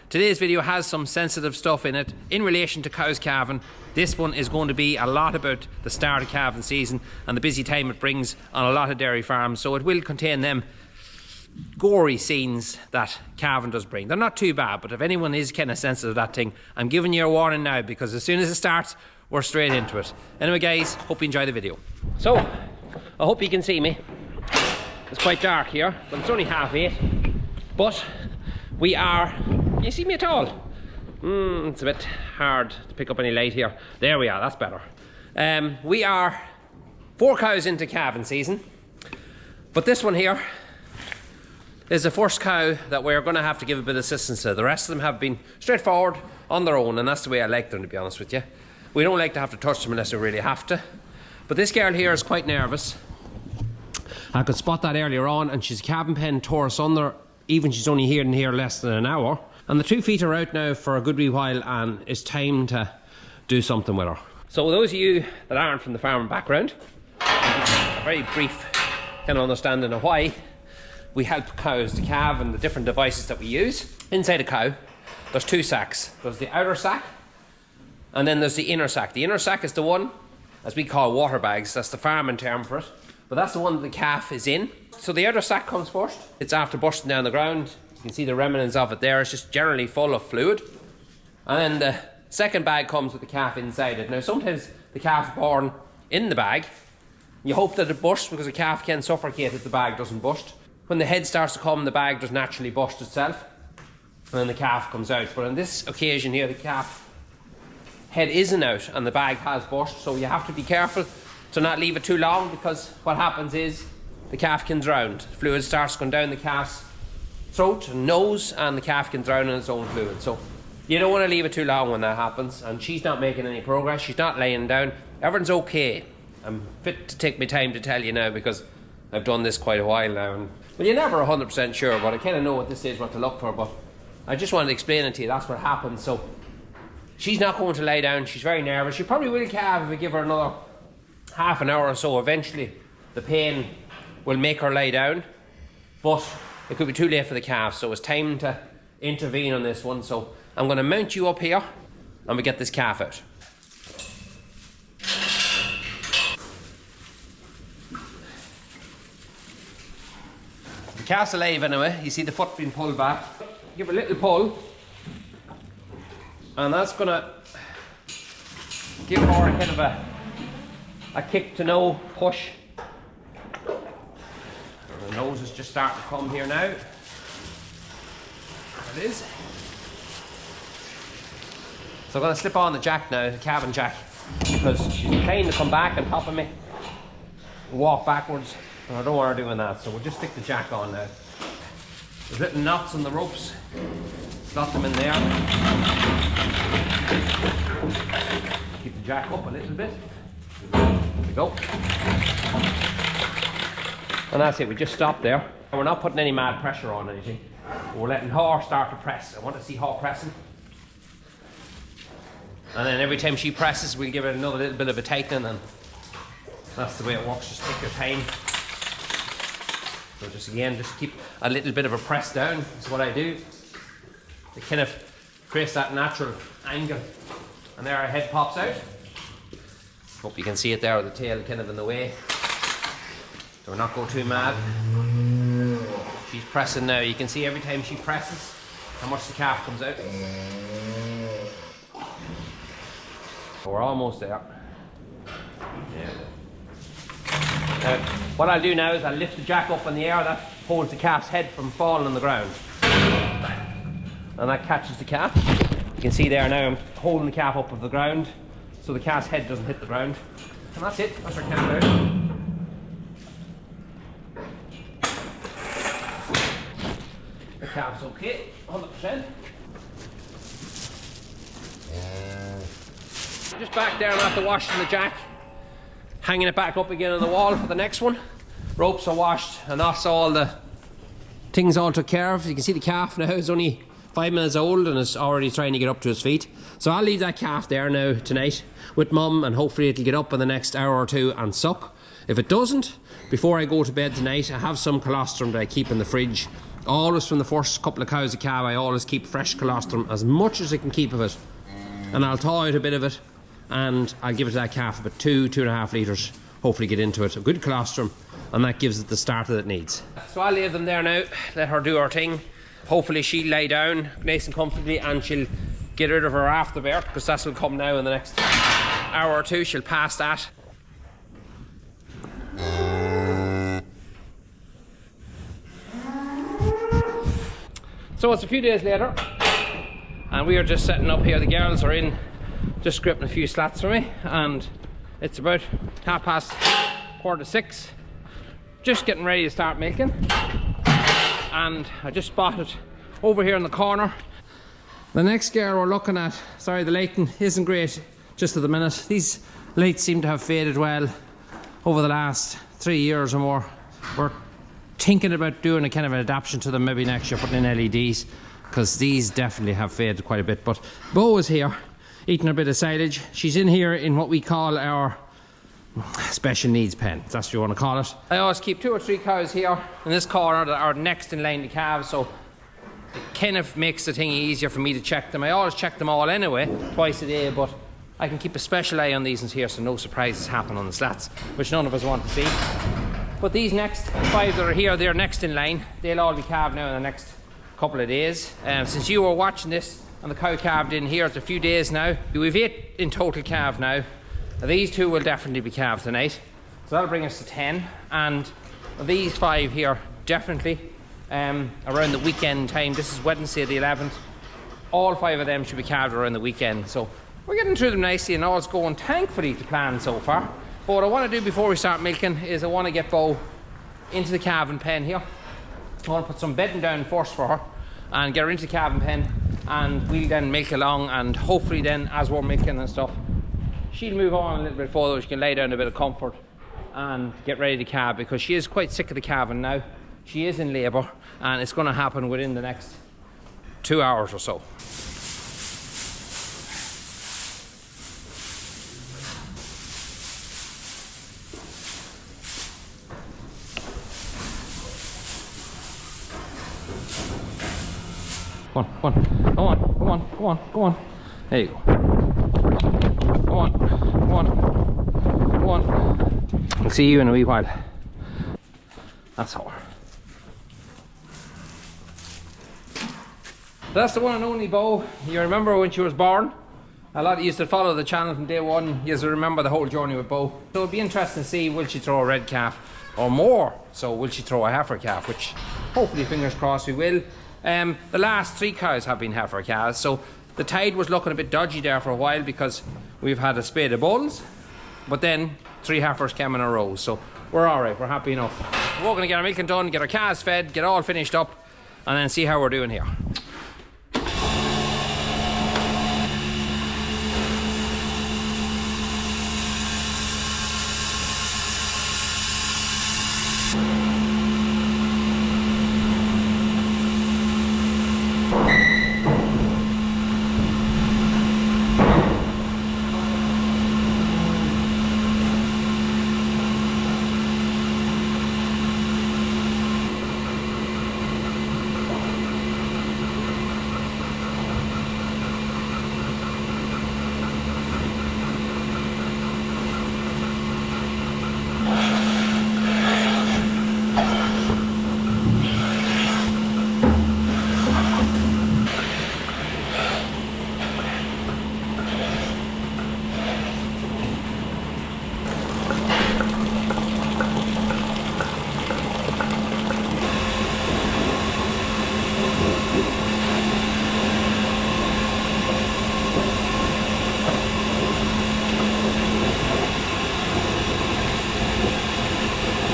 Today's video has some sensitive stuff in it in relation to cows calving. This one is going to be a lot about the start of calving season and the busy time it brings on a lot of dairy farms, so it will contain them gory scenes that calving does bring. They're not too bad, but if anyone is kind of sensitive to that thing, I'm giving you a warning now, because as soon as it starts, we're straight into it. Anyway guys, hope you enjoy the video. So, I hope you can see me. It's quite dark here, but it's only 8:30. But we are... Can you see me at all? It's a bit hard to pick up any light here. There we are, that's better. We are 4 cows into calving season. But this one here is the first cow that we're going to have to give a bit of assistance to. The rest of them have been straightforward on their own, and that's the way I like them, to be honest with you. We don't like to have to touch them unless we really have to. But this girl here is quite nervous. I could spot that earlier on, and she's a calving pen tore asunder, even she's only here in here less than an hour. And the 2 feet are out now for a good wee while, and it's time to do something with her. So those of you that aren't from the farming background, a very brief kind of understanding of why we help cows to calve and the different devices that we use. Inside a cow, there's 2 sacks. There's the outer sack, and then there's the inner sack. The inner sack is the one, as we call water bags, that's the farming term for it. But that's the one that the calf is in. So the outer sack comes first. It's after bursting down the ground. You can see the remnants of it there. It's just generally full of fluid. And then the second bag comes with the calf inside it. Now sometimes the calf's born in the bag. You hope that it bursts, because a calf can suffocate if the bag doesn't burst. When the head starts to come, the bag does naturally burst itself, and then the calf comes out. But on this occasion here, the calf head isn't out and the bag has burst, so you have to be careful to not leave it too long, because what happens is the calf can drown. Fluid starts going down the calf's throat and nose, and the calf can drown in its own fluid. So you don't want to leave it too long when that happens. And she's not making any progress. She's not laying down. Everything's okay. I'm fit to take my time to tell you now, because I've done this quite a while now. And, well, you're never 100% sure, but I kind of know what this is, what to look for. But I just wanted to explain it to you. That's what happens. So she's not going to lay down. She's very nervous. She probably will calve if we give her another half an hour or so. Eventually the pain will make her lay down, but it could be too late for the calf, so it's time to intervene on this one. So I'm going to mount you up here and we get this calf out. The calf's alive anyway. You see the foot being pulled back. Give her a little pull, and that's going to give her a kind of a kick to no push. And the nose is just starting to come here now. There it is. So I'm going to slip on the jack now, the calving jack, because she's trying to come back on top of me and walk backwards, and I don't want her doing that, so we'll just stick the jack on now. There's little knots on the ropes. Slot them in there. Keep the jack up a little bit. There we go. And that's it, we just stop there. And we're not putting any mad pressure on anything. We're letting her start to press. I want to see her pressing. And then every time she presses, we'll give it another little bit of a tightening, and that's the way it works. Just take your time. So just keep a little bit of a press down. That's what I do. It kind of creates that natural angle. And there our head pops out. Hope you can see it there with the tail kind of in the way. So we're not going too mad. She's pressing now. You can see every time she presses how much the calf comes out. So we're almost there. Yeah. Now, what I'll do now is I'll lift the jack up in the air. That holds the calf's head from falling on the ground. And that catches the calf. You can see there now I'm holding the calf up off the ground so the calf's head doesn't hit the ground. And that's it. That's our calf out. The calf's okay, 100%. Just back there, I'm after washing the jack, hanging it back up again on the wall for the next one. Ropes are washed, and that's all the things all took care of. You can see the calf now is only 5 minutes old and is already trying to get up to his feet. So I'll leave that calf there now tonight with Mum, and hopefully it'll get up in the next hour or two and suck. If it doesn't, before I go to bed tonight, I have some colostrum that I keep in the fridge Always from the first couple of cows a calve, I always keep fresh colostrum, as much as I can keep of it. And I'll thaw out a bit of it, and I'll give it to that calf about 2.5 litres. Hopefully get into it. A good colostrum, and that gives it the start that it needs. So I'll leave them there now, let her do her thing. Hopefully she'll lay down nice and comfortably, and she'll get rid of her afterbirth, because that will come now in the next hour or two. She'll pass that. So it's a few days later, and we are just setting up here. The girls are in, just gripping a few slats for me, and it's about 6:15, just getting ready to start milking. And I just spotted over here in the corner the next girl we're looking at. Sorry, the layton isn't great just at the minute. These lates seem to have faded well over the last 3 years or more. We're thinking about doing a kind of an adaptation to them maybe next year, putting in LEDs, because these definitely have faded quite a bit. But Bo is here eating a bit of silage. She's in here in what we call our special needs pen, that's what you want to call it. I always keep 2 or 3 cows here in this corner that are next in line to calves, so it kind of makes the thing easier for me to check them. I always check them all anyway, twice a day, but I can keep a special eye on these ones here so no surprises happen on the slats, which none of us want to see. But these next 5 that are here, they're next in line. They'll all be calved now in the next couple of days. Since you were watching this and the cow calved in here, it's a few days now. We've 8 in total calved now. These 2 will definitely be calved tonight, so that'll bring us to 10. And these 5 here, definitely around the weekend time. This is Wednesday the 11th. All 5 of them should be calved around the weekend. So we're getting through them nicely, and all's going thankfully to plan so far. But what I want to do before we start milking is I want to get Bo into the calving pen here. I want to put some bedding down first for her and get her into the calving pen, and we'll then milk along, and hopefully then as we're milking and stuff, she'll move on a little bit further. She can lay down a bit of comfort and get ready to calve, because she is quite sick of the calving now. She is in labour, and it's going to happen within the next 2 hours or so. Go on, go on, go on, go on, go on. There you go. Go on, go on, go on. I'll see you in a wee while. That's all. That's the one and only Bo. You remember when she was born? A lot of you used to follow the channel from day one. You used to remember the whole journey with Bo. So it'll be interesting to see, will she throw a red calf or more? So will she throw a heifer calf, which hopefully, fingers crossed, we will. The last 3 cows have been heifer calves, so the tide was looking a bit dodgy there for a while because we've had a spade of bulls, but then 3 heifers came in a row, so we're alright, we're happy enough. We're going to get our milking done, get our calves fed, get all finished up, and then see how we're doing here.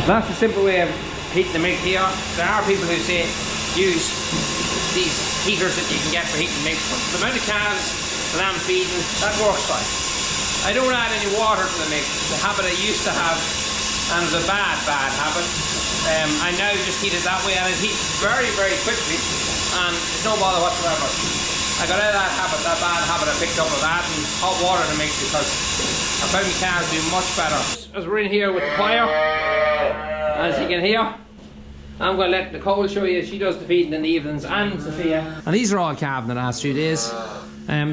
That's the simple way of heating the milk here. There are people who say use these heaters that you can get for heating milk, but the amount of calves that I'm feeding, that works fine. I don't add any water to the milk. It's a habit I used to have, and it's a bad habit. I now just heat it that way, and it heats very, very quickly, and it's no bother whatsoever. I got out of that habit, that bad habit I picked up of adding hot water to milk, because I found my calves do much better. As we're in here with the fire, as you can hear, I'm going to let Nicole show you. She does the feeding in the evenings, and Sophia. And these are all calving the last few days.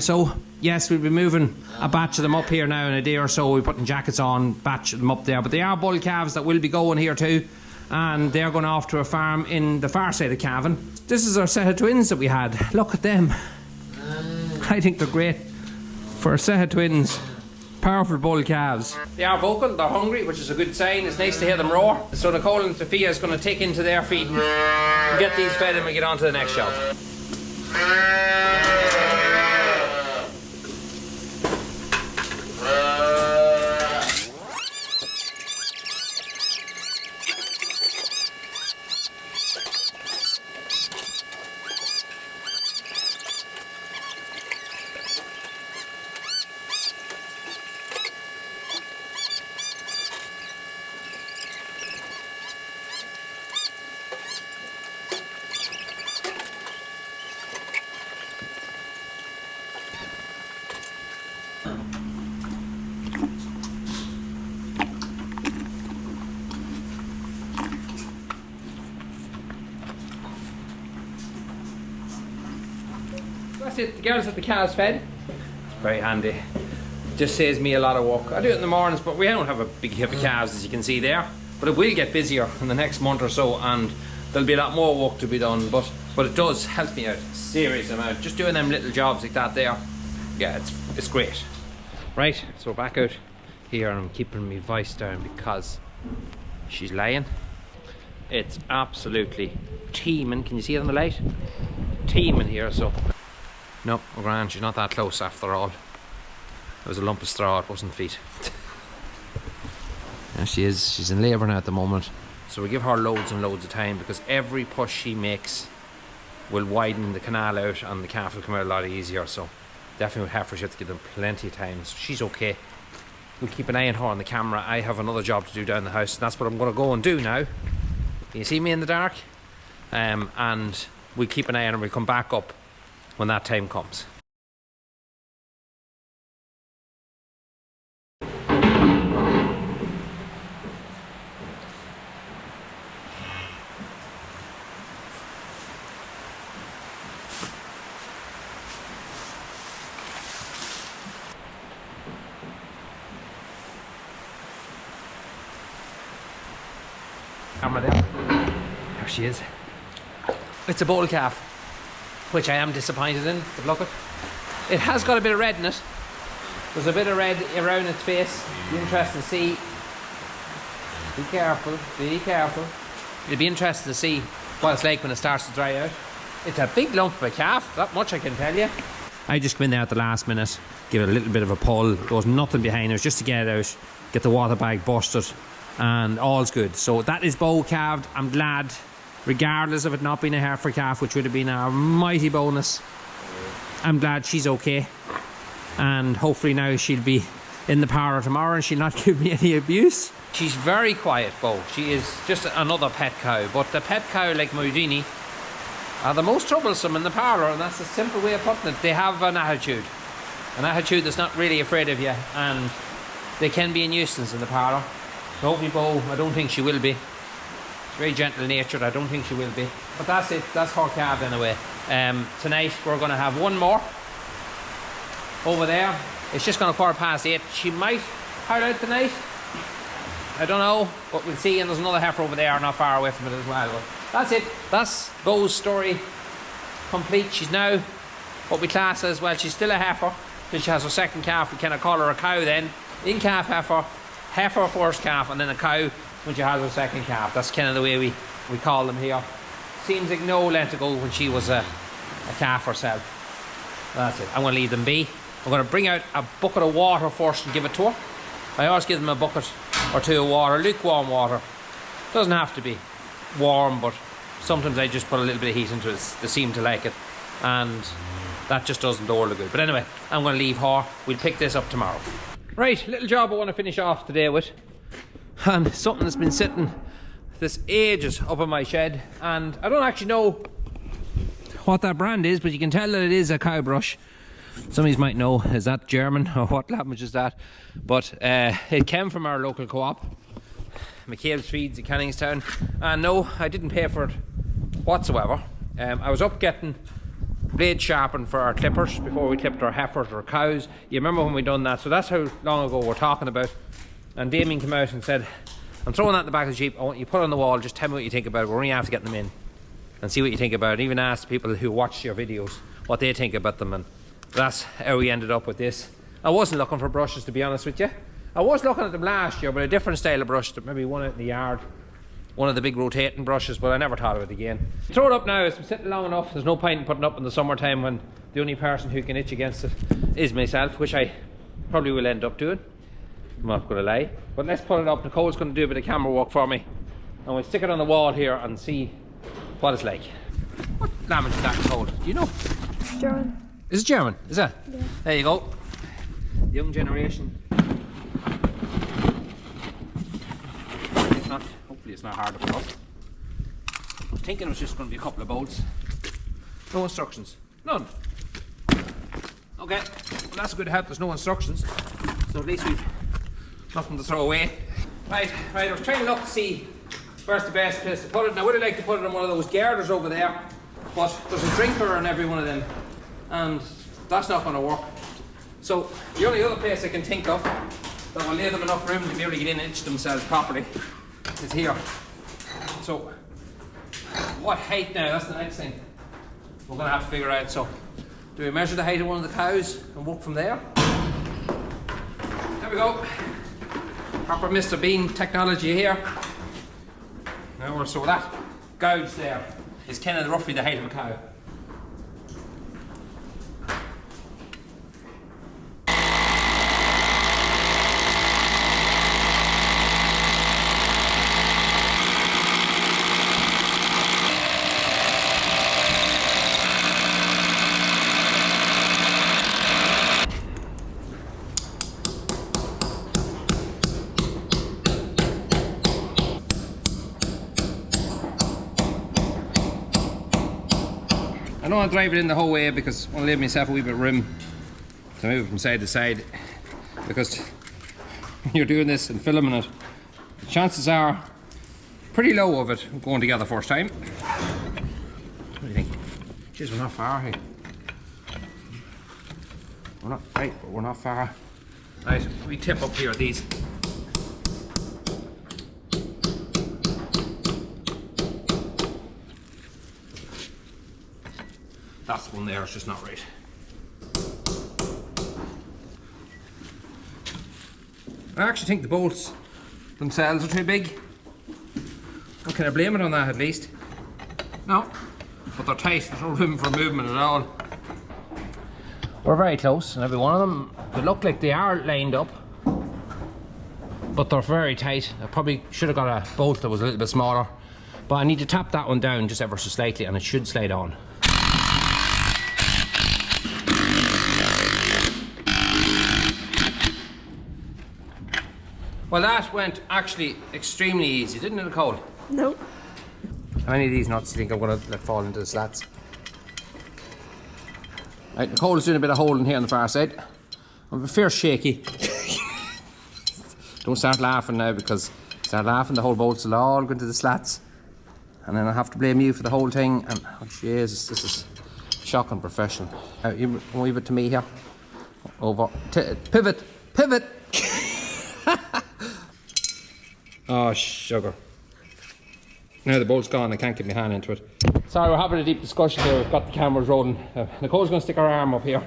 So yes, we'll be moving a batch of them up here now in a day or so. We're putting jackets on, batch them up there. But they are bull calves that will be going here too. And they're going off to a farm in the far side of Cavan. This is our set of twins that we had. Look at them. I think they're great for a set of twins. Powerful bull calves. They are vocal, they're hungry, which is a good sign. It's nice to hear them roar. So Nicole and Sophia is going to take into their feeding, get these fed, and we get on to the next job. That's it, the girls have the calves fed. It's very handy. Just saves me a lot of work. I do it in the mornings, but we don't have a big heap of calves, as you can see there. But it will get busier in the next month or so, and there'll be a lot more work to be done. But it does help me out a serious amount. Just doing them little jobs like that there. Yeah, it's great. Right, so we're back out here, and I'm keeping my voice down because she's laying. It's absolutely teeming. Can you see it on the light? Teeming here, so. No, we're grand. She's not that close after all. It was a lump of straw, it wasn't feet. Yeah, she is. She's in labour now at the moment. So we give her loads and loads of time, because every push she makes will widen the canal out and the calf will come out a lot easier. So definitely with heifers you have to give them plenty of time. So she's okay. We'll keep an eye on her on the camera. I have another job to do down the house, and that's what I'm going to go and do now. Can you see me in the dark? And we'll keep an eye on her. We'll come back up when that time comes. Camera there. There she is. It's a bull calf, which I am disappointed in, but look it has got a bit of red in it. There's a bit of red around its face. Be interesting to see. Be careful, be careful. It'll be interesting to see what it's like when it starts to dry out. It's a big lump of a calf, that much I can tell you. I just come in there at the last minute, give it a little bit of a pull. There was nothing behind it, just to get it out, get the water bag busted, and all's good. So that is bow calved. I'm glad, regardless of it not being a heifer calf, which would have been a mighty bonus. I'm glad she's okay, and hopefully now she'll be in the parlour tomorrow and she'll not give me any abuse. She's very quiet, Bo. She is just another pet cow, but the pet cow like Moudini are the most troublesome in the parlour, and that's a simple way of putting it. They have an attitude that's not really afraid of you, and they can be a nuisance in the parlour. Hopefully Bo, I don't think she will be. She's very gentle natured, I don't think she will be. But that's it, that's her calf anyway. Tonight we're going to have one more over there. It's just going to 8:15. She might hide out tonight, I don't know, but we'll see. And there's another heifer over there not far away from it as well. But that's it, that's Bo's story complete. She's now what we class as, well, she's still a heifer because she has her second calf. We kind of call her a cow then. In calf heifer, heifer first calf, and then a cow when she has her second calf. That's kind of the way we call them here. Seems like no length ago when she was a calf herself. That's it, I'm going to leave them be. I'm going to bring out a bucket of water first and give it to her. I always give them a bucket or two of water, lukewarm water. Doesn't have to be warm, but sometimes I just put a little bit of heat into it. They seem to like it, and that just doesn't do all the good. But anyway, I'm going to leave her. We'll pick this up tomorrow. Right, little job I want to finish off today with, and something that's been sitting this ages up in my shed, and I don't actually know what that brand is, but you can tell that it is a cow brush. Some of you might know, is that German or what language is that? But it came from our local co-op, McCabe Feeds in Canningstown, and no, I didn't pay for it whatsoever. I was up getting blade sharpened for our clippers before we clipped our heifers or cows. You remember when we done that? So that's how long ago we're talking about. And Damien came out and said, I'm throwing that in the back of the Jeep, I want you to put it on the wall, just tell me what you think about it. We're only after getting them in, and see what you think about it. Even ask people who watch your videos what they think about them, and that's how we ended up with this. I wasn't looking for brushes, to be honest with you. I was looking at them last year, but a different style of brush, maybe one out in the yard, one of the big rotating brushes, but I never thought of it again. Throw it up now, it's been sitting long enough. There's no point in putting it up in the summertime when the only person who can itch against it is myself, which I probably will end up doing. I'm not going to lie. But let's put it up. Nicole's going to do a bit of camera work for me, and we'll stick it on the wall here and see what it's like. What language is that, Nicole? Do you know? It's German. Is it German? Is it? Yeah. There you go. The young generation. It's not, hopefully it's not hard to put up. I was thinking it was just going to be a couple of bolts. No instructions. None. Okay. Well, that's a good help. There's no instructions. So at least we've nothing to throw away. Right. I was trying to look to see where's the best place to put it. Now, I would like to put it on one of those girders over there, but there's a drinker on every one of them, and that's not going to work. So the only other place I can think of that will leave them enough room to be able to get in and itch themselves properly is here. So what height now? That's the next thing we're going to have to figure out. So do we measure the height of one of the cows and work from there? There we go. Proper Mr. Bean technology here. Now, so that gouge there is kind of roughly the height of a cow. I don't want to drive it in the whole way because I want to leave myself a wee bit of room to move it from side to side, because when you're doing this and filming it, the chances are pretty low of it going together first time. What do you think? Jeez, we're not far here. We're not right, but we're not far. Right, we tip up here these. That's the one there, it's just not right. I actually think the bolts themselves are too big. How can I blame it on that, at least? No, but they're tight, there's no room for movement at all. We're very close, and every one of them, they look like they are lined up, but they're very tight. I probably should have got a bolt that was a little bit smaller, but I need to tap that one down just ever so slightly and it should slide on. Well, that went actually extremely easy, didn't it, Nicole? No. How many of these nuts do you think I'm going to let fall into the slats? Right, Nicole's doing a bit of holding here on the far side. I'm a fair shaky. Don't start laughing now, because start laughing, the whole bolts will all go into the slats. And then I'll have to blame you for the whole thing. And oh Jesus, this is shocking professional. You leave it to me here. Over. Pivot. Pivot. Oh, sugar. Now the bolt's gone, I can't get my hand into it. Sorry, we're having a deep discussion here. We've got the cameras rolling. Nicole's going to stick her arm up here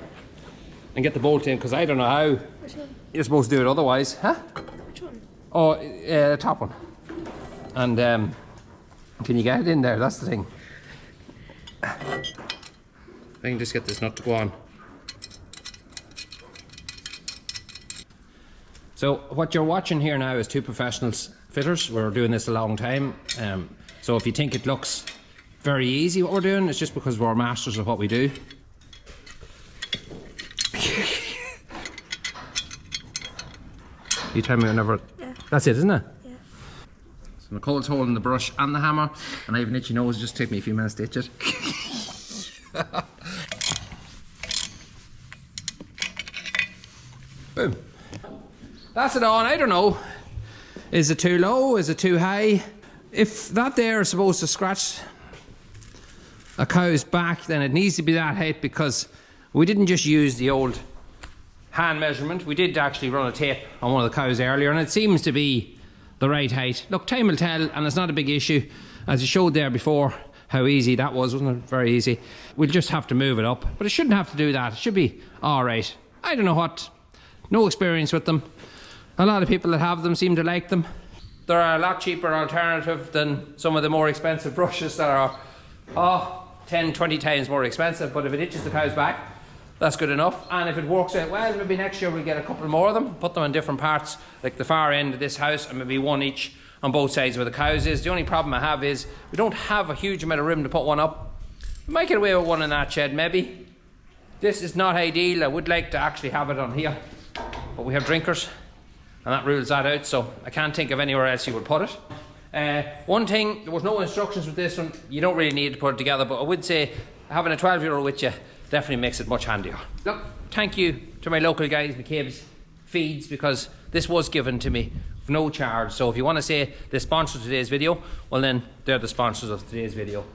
and get the bolt in, because I don't know how. Which one? You're supposed to do it otherwise. Huh? Which one? Oh, the top one. And can you get it in there? That's the thing. I can just get this nut to go on. So what you're watching here now is two professionals fitters. We're doing this a long time. So if you think it looks very easy what we're doing, it's just because we're masters of what we do. You tell me whenever. Yeah. That's it, isn't it? Yeah. So Nicole's holding the brush and the hammer, and I have an itchy nose. Just take me a few minutes to itch it. Boom. That's it on. I don't know. Is it too low? Is it too high? If that there is supposed to scratch a cow's back, then it needs to be that height, because we didn't just use the old hand measurement. We did actually run a tape on one of the cows earlier, and it seems to be the right height. Look, time will tell, and it's not a big issue. As you showed there before, how easy that was, wasn't it? Very easy. We'll just have to move it up, but it shouldn't have to do that. It should be all right. I don't know what, no experience with them. A lot of people that have them seem to like them. They're a lot cheaper alternative than some of the more expensive brushes that are 10, 20 times more expensive, but if it itches the cow's back, that's good enough. And if it works out well, maybe next year we'll get a couple more of them, put them in different parts, like the far end of this house, and maybe one each on both sides where the cows is. The only problem I have is we don't have a huge amount of room to put one up. We might get away with one in that shed, maybe. This is not ideal. I would like to actually have it on here, but we have drinkers, and that rules that out, so I can't think of anywhere else you would put it. One thing, there was no instructions with this one. You don't really need to put it together, but I would say having a 12-year-old with you definitely makes it much handier. Look, thank you to my local guys, McCabe Feeds, because this was given to me for no charge. So if you want to say the sponsor of today's video, well then they're the sponsors of today's video.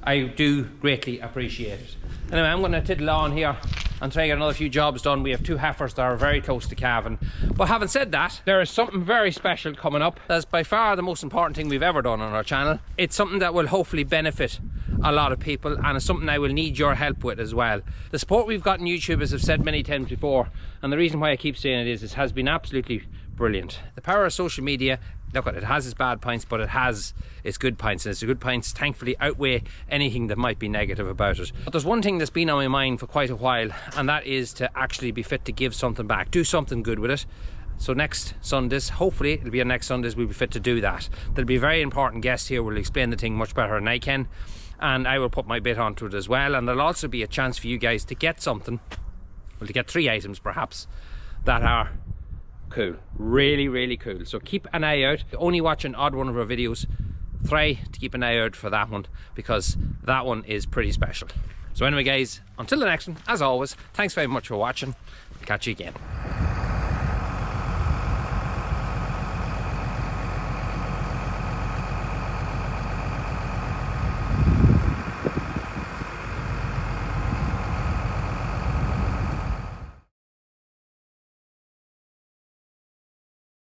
I do greatly appreciate it. Anyway, I'm going to tiddle on here and try to get another few jobs done. We have 2 heifers that are very close to calving. But having said that, there is something very special coming up. That's by far the most important thing we've ever done on our channel. It's something that will hopefully benefit a lot of people, and it's something I will need your help with as well. The support we've got in YouTube, as I've said many times before, and the reason why I keep saying it is, it has been absolutely brilliant. The power of social media, look, it has its bad points, but it has its good points, and its good points thankfully outweigh anything that might be negative about it. But there's one thing that's been on my mind for quite a while, and that is to actually be fit to give something back, do something good with it. So next Sundays, hopefully it'll be on next Sundays, we'll be fit to do that. There'll be a very important guest here who will explain the thing much better than I can, and I will put my bit onto it as well. And there'll also be a chance for you guys to get something, well, to get 3 items perhaps, that are cool, really, really cool. So keep an eye out. If you only watch an odd one of our videos, try to keep an eye out for that one, because that one is pretty special. So anyway guys, until the next one, as always, thanks very much for watching. Catch you again.